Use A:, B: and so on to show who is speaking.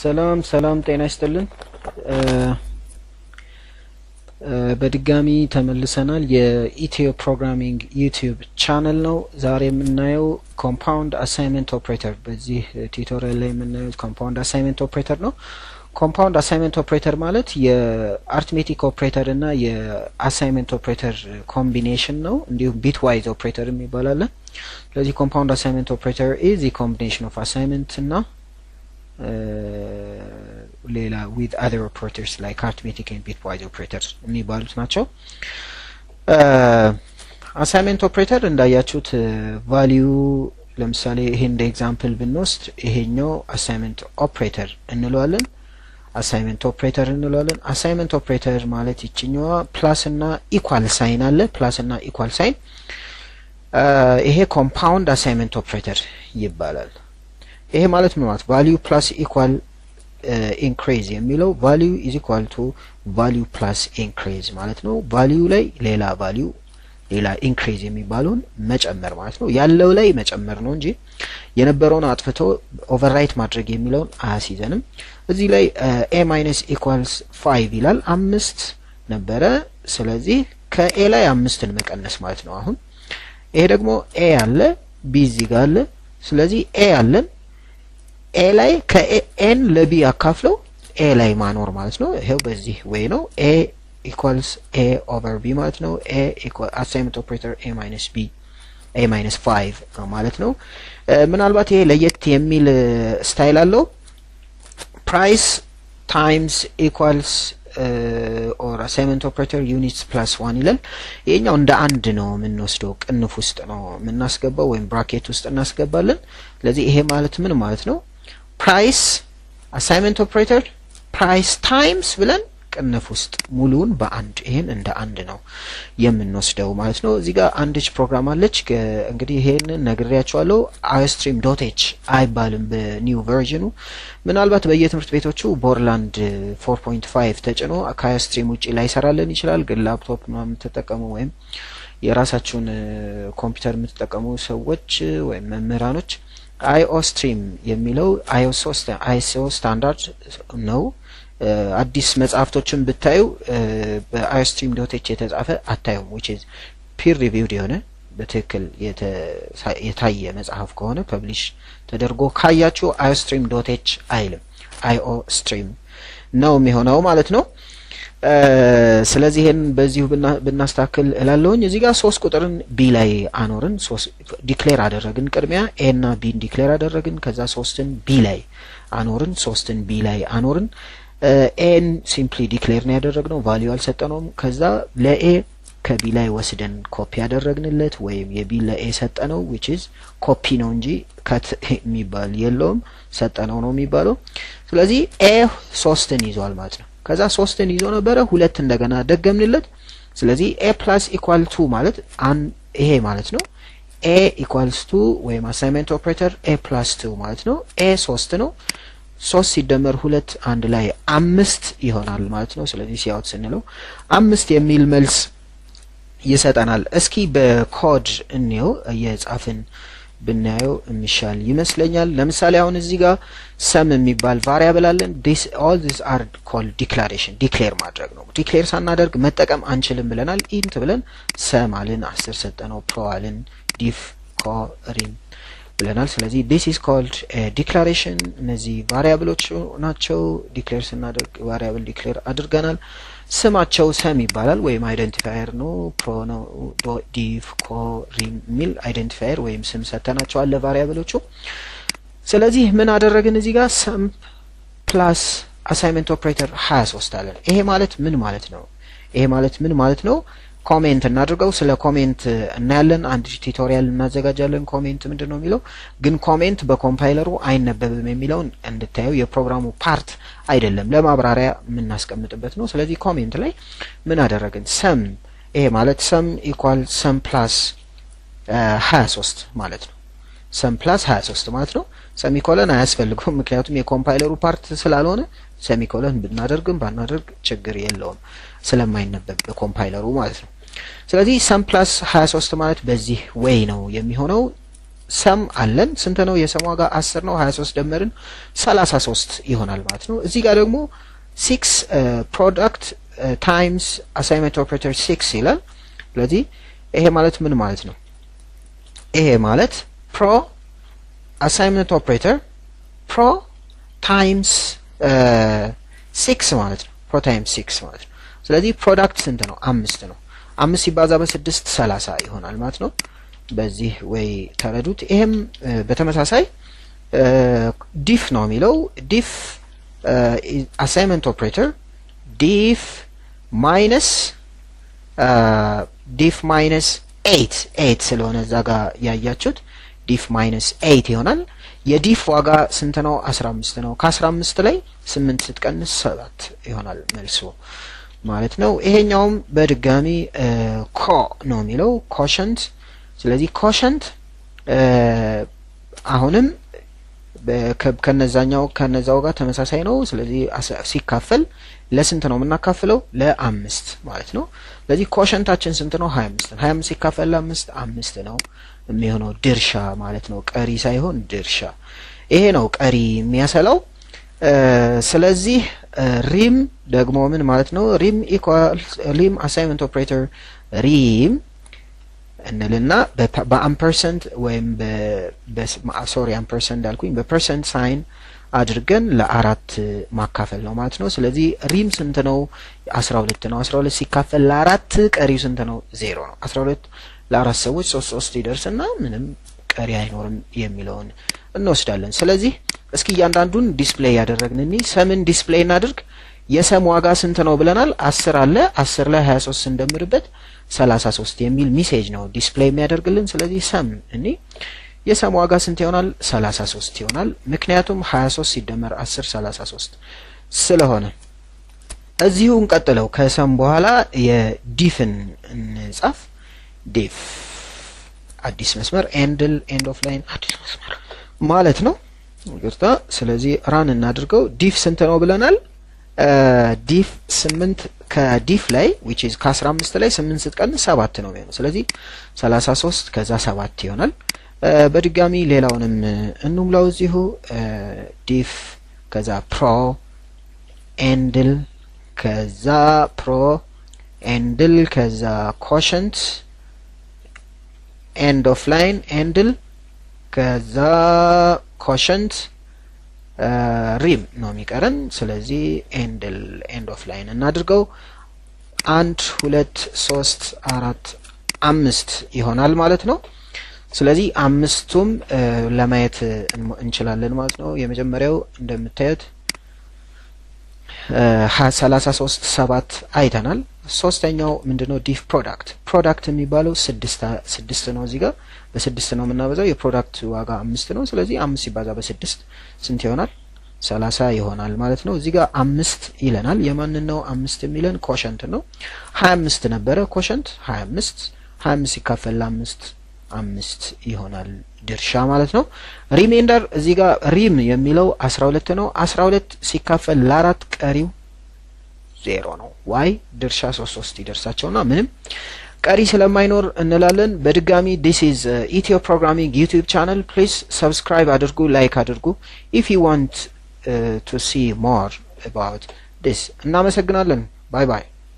A: ሰላም ጤና ይስጥልን። በድጋሚ ተመልሰናል። የኢትዮ ፕሮግራሚንግ ዩቲዩብ ቻናል ነው። ዛሬ የምናየው ኮምፓውንድ አሳይንመንት ኦፕሬተር፣ በዚህ ቲዩቶሪያል ላይ የምናየው ኮምፓውንድ አሳይንመንት ኦፕሬተር ነው። ኮምፓውንድ አሳይንመንት ኦፕሬተር ማለት የአርትሜቲክ ኦፕሬተር እና የአሳይንመንት ኦፕሬተር ኮምቢኔሽን ነው። እንዲሁም ቢት ዋይዝ ኦፕሬተር ይባላል። ስለዚህ ኮምፓውንድ አሳይንመንት ኦፕሬተር ኢዝ ዘ ኮምቢኔሽን ኦፍ አሳይንመንት እና ሌላ with other operators like arithmetic and bitwise operators የሚባሉት ናቸው። አሳይንመንት ኦፕሬተር እንዳያችሁት ቫልዩ ለምሳሌ ይሄን እንደ ኤግዛምፕል ብንወስድ ይሄኛው አሳይንመንት ኦፕሬተር እንለዋለን። አሳይንመንት ኦፕሬተር ማለት ይችኛዋ ፕላስ እና ኢኳል ሳይን አለ። ፕላስ እና ኢኳል ሳይን ይሄ ኮምፓውንድ አሳይንመንት ኦፕሬተር ይባላል። ይሄ ማለት ምን ማለት ቫልዩ ፕላስ ኢኳል ኢንክሪዝ የሚለው ቫልዩ ኢዝ ኢኳል ቱ ቫልዩ ፕላስ ኢንክሪዝ ማለት ነው። ቫልዩ ላይ ሌላ ቫልዩ ሌላ ኢንክሪዝ የሚባለውን መጨመር ማለት ነው። ያለው ላይ መጨመር ነው እንጂ የነበረውን አጥፍቶ ኦቨርራይት ማድረግ የሚለውን አያስይዘንም። እዚህ ላይ a minus equals 5 ይላል። 5 ነበረ። ስለዚህ ከa ላይ 5ን መቀነስ ማለት ነው። አሁን ይሄ ደግሞ a አለ b እዚህ ጋር አለ። ስለዚህ a አለን a ላይ ከn ለb አካፍለው a ላይ ማኖር ማለት ነው። ይሄው በዚህ ወይ ነው a equals a over b ማለት ነው። a equal assignment operator a minus b a minus 5 ማለት ነው። ምናልባት ይሄ ለየት የሚል ስታይል አለው። price times equals or assignment operator units plus 1 ይላል። ይሄኛው እንደ አንድ ነው የምንወስደው፣ ቅንፍ ውስጥ ነው የምናስገባው ወይም ብራኬት ውስጥ እናስገባለን። ስለዚህ ይሄ ማለት ምን ማለት ነው? ፕራይስ አሳይንመንት ኦፕሬተር ፕራይስ ታይምስ ብለን ቅንፍ ውስጥ ሙሉውን በአንድ ይሄን እንደ አንድ ነው የምንወስደው ማለት ነው። እዚህ ጋር አንድች ፕሮግራም አለች። እንግዲህ ይሄንን ነግሬያችኋለሁ። iostream.h አይባልም በኒው ቨርዥኑ። ምናልባት በየትምህርት ቤቶቹ ቦርላንድ 4.5 ተጭኖ ከiostream ውጪ ላይ ሰራልን ይችላል። ግን ላፕቶፕ ምናምን የምትጠቀሙ ወይም የራሳችሁን ኮምፒውተር የምትጠቀሙ ሰዎች ወይም መምህራኖች iostream የሚለው ISO ስታንዳርድ ነው። አዲስ መጽሐፍቶችን ብታዩ በiostream.h የተጻፈ አታዩም። which is peer reviewed የሆነ በትክክል የታየ መጽሐፍ ከሆነ ፐብሊሽ ተደርጎ ካያችሁ iostream.h አይልም፣ iostream ነው የሚሆነው ማለት ነው። ስለዚህ ይሄን በዚሁ ብናስተካክል እላለሁኝ። እዚህ ጋር 3 ቁጥርን b ላይ አኖርን። 3 ዲክሌር አደረግን። ቅድሚያ a እና b ዲክሌር አደረግን። ከዛ 3ን b ላይ አኖርን። 3ን b ላይ አኖርን። ኤን ሲምፕሊ ዲክሌር ነው ያደረግነው፣ ቫልዩ አልሰጠነውም። ከዛ ለኤ ከቢ ላይ ወስደን ኮፒ ያደረግንለት ወይም የቢ ለኤ ሰጠነው which is ኮፒ ነው እንጂ ከት የሚባል የለውም፣ ሰጠነው ነው የሚባለው። ስለዚህ ኤ 3ን ይዟል ማለት ነው። ከዛ 3ን ይዞ ነበረ፣ 2 እንደገና ደገምንለት። ስለዚህ a plus equal to ማለት ይሄ ማለት ነው። a equals to ወይም assignment operator a plus 2 ማለት ነው። a 3 ነው። 3 ሲደመር 2 አንድ ላይ 5 ይሆናል ማለት ነው። ስለዚህ ሲያውት ስንለው 5 የሚል መልስ ይሰጠናል። እስኪ በኮድ እንየው፣ የጻፍን ብናየው የሚሻል ይመስለኛል። ለምሳሌ አሁን እዚህ ጋር ሰም የሚባል ቫሪያብል አለን። all these are called declaration ዲክሌር ማድረግ ነው። ዲክሌር ሳናደርግ መጠቀም አንችልም ብለናል። ኢንት ብለን ሰም አልን 10 ሰጠነው፣ ፕሮ አልን፣ ዲፍ ኮሪም ብለናል። ስለዚህ this is called a declaration። እነዚህ ቫሪያብሎች ናቸው። ዲክሌር ስናደርግ ቫሪያብል ዲክሌር አድርገናል። ስማቸው ሰም ይባላል ወይም አይደንቲፋየር ነው። ፕሮ ነው፣ ዲፍ ኮሪም ሚል አይደንቲፋየር ወይም ስም ሰተናቸዋል ለቫሪያብሎቹ። ስለዚህ ምን አደረግን? እዚህ ጋር ሰም ፕላስ አሳይንመንት ኦፕሬተር 23 አለን። ይሄ ማለት ምን ማለት ነው? ኮሜንት እናድርገው። ስለ ኮሜንት እናያለን። አንድ ቱቶሪያል እናዘጋጃለን። ኮሜንት ምንድነው የሚለው ግን ኮሜንት በኮምፓይለሩ አይነበብም የሚለውን እንድታዩ፣ የፕሮግራሙ ፓርት አይደለም፣ ለማብራሪያ የምናስቀምጥበት ነው። ስለዚህ ኮሜንት ላይ ምን አደረግን? ሰም ይሄ ማለት ሰም ኢኳል ሰም ፕላስ 23 ማለት ነው። ሰም ፕላስ 23 ማለት ነው። ሰሚኮለን አያስፈልገውም፣ ምክንያቱም የኮምፓይለሩ ፓርት ስላልሆነ። ሰሚኮለን ብናደርግም ባናደርግ ችግር የለውም ስለማይነበብ በኮምፓይለሩ ማለት ነው። ስለዚህ ሰም ፕላስ 23 ማለት በዚህ ወይ ነው የሚሆነው። ሰም አለን ስንት ነው የሰም ዋጋ 10 ነው 23 ደመርን 33 ይሆናል ማለት ነው እዚህ ጋር ደግሞ 6 ፕሮዳክት ታይምስ አሳይንመንት ኦፕሬተር 6 ይላል ስለዚህ ይሄ ማለት ምን ማለት ነው ይሄ ማለት ፕሮ አሳይንመንት ኦፕሬተር ፕሮ ታይምስ 6 ማለት ነው ፕሮ ታይምስ 6 ማለት ነው ስለዚህ ፕሮዳክት ስንት ነው 5 ነው 5 ሲባዛ በ6 30 ይሆናል ማለት ነው በዚህ ወይ ተረዱት ይሄም በተመሳሳይ ዲፍ ነው የሚለው ዲፍ አሳይንመንት ኦፕሬተር ዲፍ ማይነስ 8 ስለሆነ እዛ ጋር ያያችሁት ዲፍ ማይነስ 8 ይሆናል የዲፍ ዋጋ ስንት ነው 15 ነው ከ15 ላይ 8 ስትቀንስ 7 ይሆናል መልሱ ማለት ነው ይሄኛውም በድጋሚ ኮ ነው የሚለው ኮሸንት ስለዚህ ኮሸንት አሁንም ከነዛው ጋር ተመሳሳይ ነው ስለዚህ ሲካፈል ለስንት ነው የምናካፍለው ለ5 ማለት ነው ስለዚህ ኮሸንታችን ስንት ነው 25 ሲካፈል ለ5 5 ነው የሚሆነው ድርሻ ማለት ነው ቀሪ ሳይሆን ድርሻ ይሄ ነው ቀሪ የሚያሰላው ስለዚህ ሪም ደግሞ ምን ማለት ነው ሪም ኢኳልስ ሪም አሳይንመንት ኦፕሬተር ሪም እንልና በአምፐርሰንት ወይም ሶሪ አምፐርሰንት አልኩኝ በፐርሰንት ሳይን አድርገን ለአራት ማካፈል ነው ማለት ነው ስለዚህ ሪም ስንት ነው 12 ነው 12 ሲካፈል ለአራት ቀሪው ስንት ነው 0 ነው 12 ለአራት ሰዎች 3 ይደርስና ምንም ቀሪ አይኖርም የሚለውን እንወስዳለን ስለዚህ እስኪ እያንዳንዱን ዲስፕሌይ ያደረግንኒ ሰምን ዲስፕሌይ እናድርግ የሰም ዋጋ ስንት ነው ብለናል 10 አለ 10 ላይ 23 እንደምርበት 33 የሚል ሜሴጅ ነው ዲስፕሌይ የሚያደርግልን ስለዚህ ሰም እኒ የሰም ዋጋ ስንት ይሆናል 33 ይሆናል ምክንያቱም 23 ሲደመር 10 33 ስለሆነ እዚሁ እንቀጥለው ከሰም በኋላ የዲፍን እንጻፍ ዲፍ አዲስ መስመር ኤንድል ኤንድ ኦፍ ላይን አዲስ መስመር ማለት ነው ይቅርታ ስለዚህ ራን እናድርገው ዲፍ ስንት ነው ብለናል ዲፍ 8 ከዲፍ ላይ which is ከ15 ላይ 8 ስትቀንስ 7 ነው የሚሆነው ስለዚህ 33 ከዛ 7 ይሆናል በድጋሚ ሌላውንም እንሙላው እዚሁ ዲፍ ከዛ ፕሮ ኤንድል ከዛ ፕሮ ኤንድል ከዛ ኮሸንት ኤንድ ኦፍ ላይን ኤንድል ከዛ ኮሸንት ሪም ነው የሚቀረን ስለዚህ ኤንድል ኤንድ ኦፍ ላይን እናድርገው 1 2 3 4 5 ይሆናል ማለት ነው ስለዚህ አምስቱም ለማየት እንችላለን ማለት ነው የመጀመሪያው እንደምታዩት 33 7 አይተናል ሶስተኛው ምንድነው ዲፍ ፕሮዳክት የሚባለው 6 ነው እዚህ ጋር በ6 ነው የምናበዛው የፕሮዳክት ዋጋ 5 ነው ስለዚህ 5 ሲባዛ በ6 ስንት ይሆናል 30 ይሆናል ማለት ነው እዚህ ጋር 5 ይለናል የማን ነው 5 የሚለን ኮሸንት ነው 25 ነበረ ኮሸንት 25 ሲካፈል ለ5 5 ይሆናል ድርሻ ማለት ነው ሪሜንደር እዚህ ጋር ሪም የሚለው 12 ነው 12 ሲካፈል ለ4 ቀሪው 0 ነው ዋይ ድርሻ 3 ይደርሳቸውና ምንም ቀሪ ስለማይኖር እንላለን በድጋሚ this is ኢትዮ ፕሮግራሚንግ ዩቲዩብ ቻናል please subscribe አድርጉ ላይክ አድርጉ if you want to see more about this እናመሰግናለን bye bye